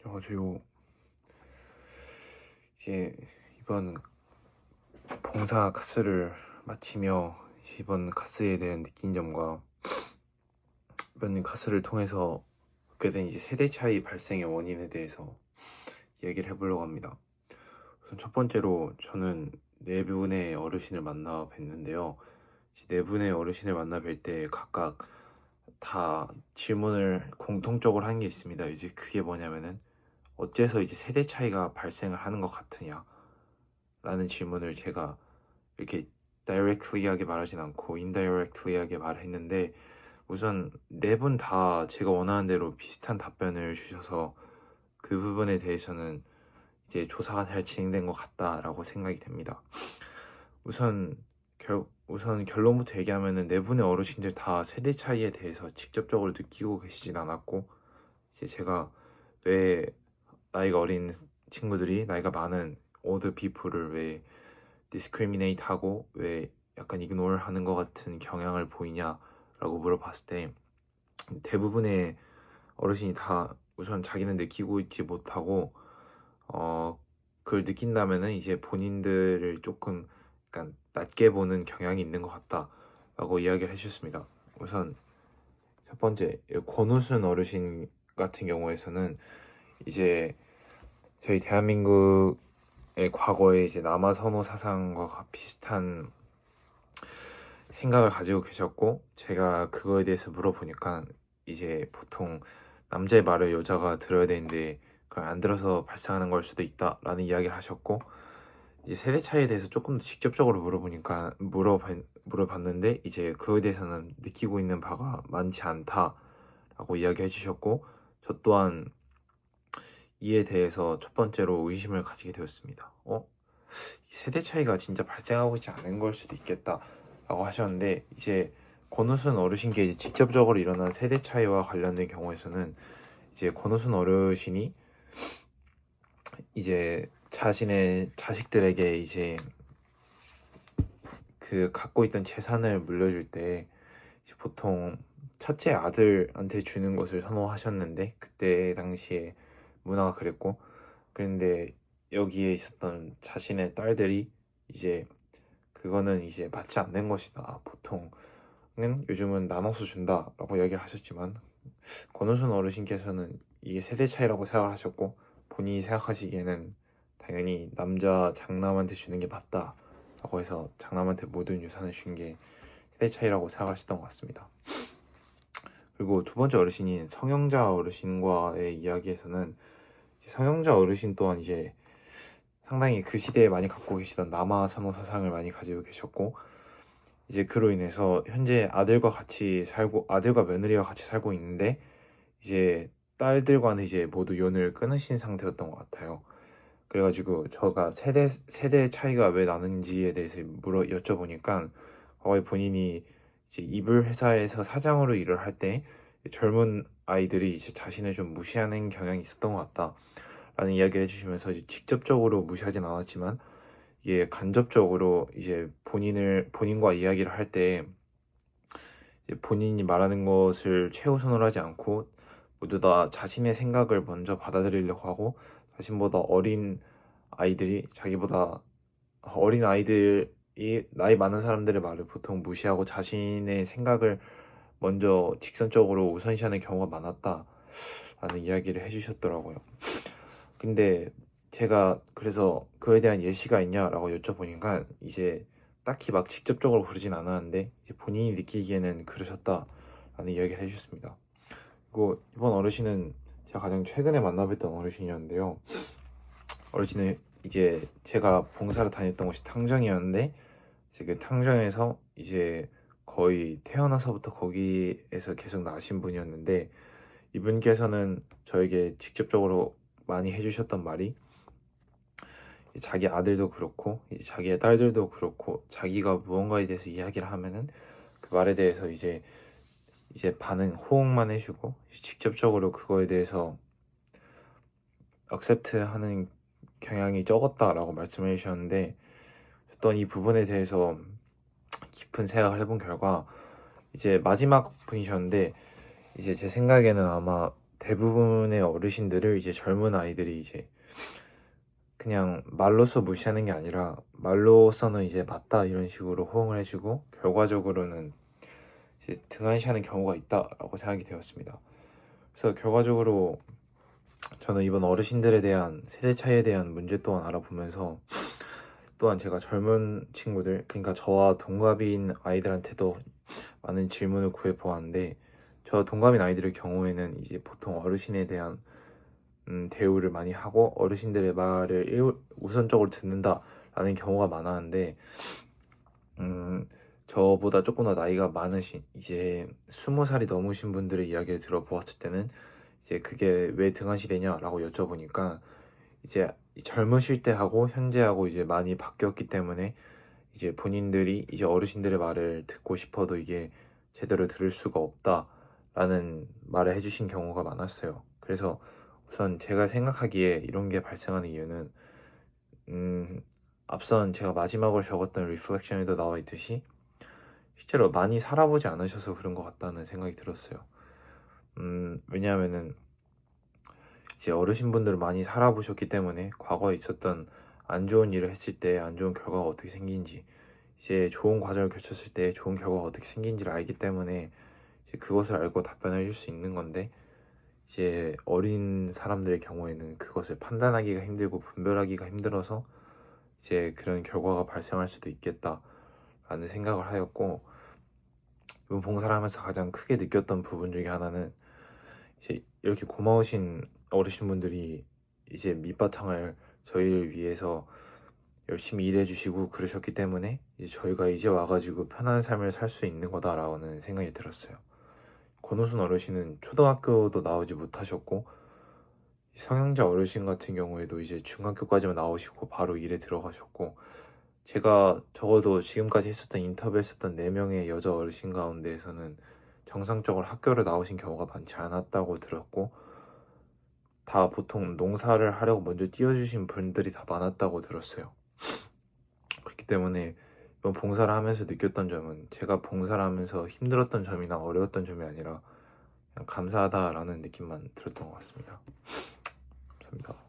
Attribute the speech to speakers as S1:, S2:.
S1: 그래가지고 이제 이번 봉사 카스를 마치며 이번 카스에 대한 느낀 점과 이번 카스를 통해서 얻게 된 이제 세대 차이 발생의 원인에 대해서 이야기를 해보려고 합니다. 우선 첫 번째로 저는 네 분의 어르신을 만나 뵀는데요. 네 분의 어르신을 만나 뵐 때 각각 다 질문을 공통적으로 한 게 있습니다. 이제 그게 뭐냐면은 어째서 이제 세대 차이가 발생을 하는 것 같으냐 라는 질문을 제가 이렇게 directly하게 말하진 않고 indirectly하게 말했는데, 우선 네 분 다 제가 원하는 대로 비슷한 답변을 주셔서 그 부분에 대해서는 이제 조사가 잘 진행된 것 같다라고 생각이 됩니다. 우선 결론부터 얘기하면은 네 분의 어르신들 다 세대 차이에 대해서 직접적으로 느끼고 계시진 않았고, 이제 제가 왜 나이가 어린 친구들이 나이가 많은 older people을 왜 discriminate 하고 왜 약간 ignore 하는 것 같은 경향을 보이냐라고 물어봤을 때, 대부분의 어르신이 다 우선 자기는 느끼고 있지 못하고 그걸 느낀다면은 이제 본인들을 조금 약간 낮게 보는 경향이 있는 것 같다라고 이야기를 해주셨습니다. 우선 첫 번째, 권우순 어르신 같은 경우에서는 이제 저희 대한민국의 과거에 이제 남아 선호 사상과 비슷한 생각을 가지고 계셨고, 제가 그거에 대해서 물어보니까 이제 보통 남자의 말을 여자가 들어야 되는데 그걸 안 들어서 발생하는 걸 수도 있다라는 이야기를 하셨고, 이제 세대 차이에 대해서 조금 더 직접적으로 물어봤는데 이제 그거에 대해서는 느끼고 있는 바가 많지 않다라고 이야기해 주셨고, 저 또한 이에 대해서 첫 번째로 의심을 가지게 되었습니다. 이 세대 차이가 진짜 발생하고 있지 않은 걸 수도 있겠다라고 하셨는데, 이제 권우순 어르신께 이제 직접적으로 일어난 세대 차이와 관련된 경우에서는 이제 권우순 어르신이 이제 자신의 자식들에게 이제 그 갖고 있던 재산을 물려줄 때 이제 보통 첫째 아들한테 주는 것을 선호하셨는데, 그때 당시에 문화가 그랬고, 그런데 여기에 있었던 자신의 딸들이 이제 그거는 이제 맞지 않는 것이다, 보통은 요즘은 나눠서 준다라고 이야기를 하셨지만, 권우순 어르신께서는 이게 세대 차이라고 생각을 하셨고, 본인이 생각하시기에는 당연히 남자 장남한테 주는 게 맞다라고 해서 장남한테 모든 유산을 준 게 세대 차이라고 생각하셨던 것 같습니다. 그리고 두 번째 어르신인 성영자 어르신과의 이야기에서는 성영자 어르신 또한 이제 상당히 그 시대에 많이 갖고 계시던 남아 선호 사상을 많이 가지고 계셨고, 이제 그로 인해서 현재 아들과 며느리와 같이 살고 있는데 이제 딸들과는 이제 모두 연을 끊으신 상태였던 것 같아요. 그래가지고 저가 세대 차이가 왜 나는지에 대해서 여쭤보니까 과거에 본인이 이제 이불 회사에서 사장으로 일을 할 때 젊은 아이들이 이제 자신을 좀 무시하는 경향이 있었던 것 같다라는 이야기를 해주시면서, 이제 직접적으로 무시하진 않았지만 이게 간접적으로 이제 본인과 이야기를 할 때 본인이 말하는 것을 최우선으로 하지 않고 모두 다 자신의 생각을 먼저 받아들이려고 하고, 자신보다 어린 아이들이 나이 많은 사람들의 말을 보통 무시하고 자신의 생각을 먼저 직선적으로 우선시하는 경우가 많았다라는 이야기를 해주셨더라고요. 근데 제가 그래서 그에 대한 예시가 있냐라고 여쭤보니까 이제 딱히 막 직접적으로 그러진 않았는데 이제 본인이 느끼기에는 그러셨다라는 이야기를 해주셨습니다. 그리고 이번 어르신은 제가 가장 최근에 만나뵀던 어르신이었는데요. 어르신은 이제 제가 봉사를 다녔던 곳이 탕정이었는데, 이제 그 탕정에서 이제 거의 태어나서부터 거기에서 계속 나신 분이었는데, 이분께서는 저에게 직접적으로 많이 해주셨던 말이, 자기 아들도 그렇고 자기의 딸들도 그렇고 자기가 무언가에 대해서 이야기를 하면은 그 말에 대해서 이제 호응만 해주고 직접적으로 그거에 대해서 accept 하는 경향이 적었다라고 말씀해 주셨는데, 어떤 이 부분에 대해서 깊은 생각을 해본 결과 이제 마지막 분이셨는데, 이제 제 생각에는 아마 대부분의 어르신들을 이제 젊은 아이들이 이제 그냥 말로써 무시하는 게 아니라 말로서는 이제 맞다 이런 식으로 호응을 해주고 결과적으로는 이제 등한시하는 경우가 있다라고 생각이 되었습니다. 그래서 결과적으로 저는 이번 어르신들에 대한 세대 차이에 대한 문제 또한 알아보면서 또한 제가 젊은 친구들, 그러니까 저와 동갑인 아이들한테도 많은 질문을 구해보았는데, 저 동갑인 아이들의 경우에는 이제 보통 어르신에 대한 대우를 많이 하고 어르신들의 말을 우선적으로 듣는다라는 경우가 많았는데, 저보다 조금 더 나이가 많으신 이제 20살이 넘으신 분들의 이야기를 들어보았을 때는 이제 그게 왜 등한시되냐라고 여쭤보니까 이제 젊으실 때하고 현재하고 이제 많이 바뀌었기 때문에 이제 본인들이 이제 어르신들의 말을 듣고 싶어도 이게 제대로 들을 수가 없다라는 말을 해주신 경우가 많았어요. 그래서 우선 제가 생각하기에 이런 게 발생하는 이유는 앞선 제가 마지막으로 적었던 리플렉션에도 나와 있듯이 실제로 많이 살아보지 않으셔서 그런 것 같다는 생각이 들었어요. 왜냐하면은 이제 어르신분들은 많이 살아보셨기 때문에 과거에 있었던 안 좋은 일을 했을 때 안 좋은 결과가 어떻게 생긴지, 이제 좋은 과정을 거쳤을 때 좋은 결과가 어떻게 생긴지를 알기 때문에 이제 그것을 알고 답변을 해줄 수 있는 건데, 이제 어린 사람들의 경우에는 그것을 판단하기가 힘들고 분별하기가 힘들어서 이제 그런 결과가 발생할 수도 있겠다라는 생각을 하였고, 이번 봉사를 하면서 가장 크게 느꼈던 부분 중에 하나는 이제 이렇게 고마우신 어르신분들이 이제 밑바탕을 저희를 위해서 열심히 일해주시고 그러셨기 때문에 이제 저희가 이제 와가지고 편한 삶을 살 수 있는 거다라는 생각이 들었어요. 권우순 어르신은 초등학교도 나오지 못하셨고, 성형자 어르신 같은 경우에도 이제 중학교까지만 나오시고 바로 일에 들어가셨고, 제가 적어도 지금까지 했었던 인터뷰했었던 4명의 여자 어르신 가운데에서는 정상적으로 학교를 나오신 경우가 많지 않았다고 들었고, 다 보통 농사를 하려고 먼저 띄워주신 분들이 다 많았다고 들었어요. 그렇기 때문에 이번 봉사를 하면서 느꼈던 점은 제가 봉사를 하면서 힘들었던 점이나 어려웠던 점이 아니라 그냥 감사하다라는 느낌만 들었던 것 같습니다. 감사합니다.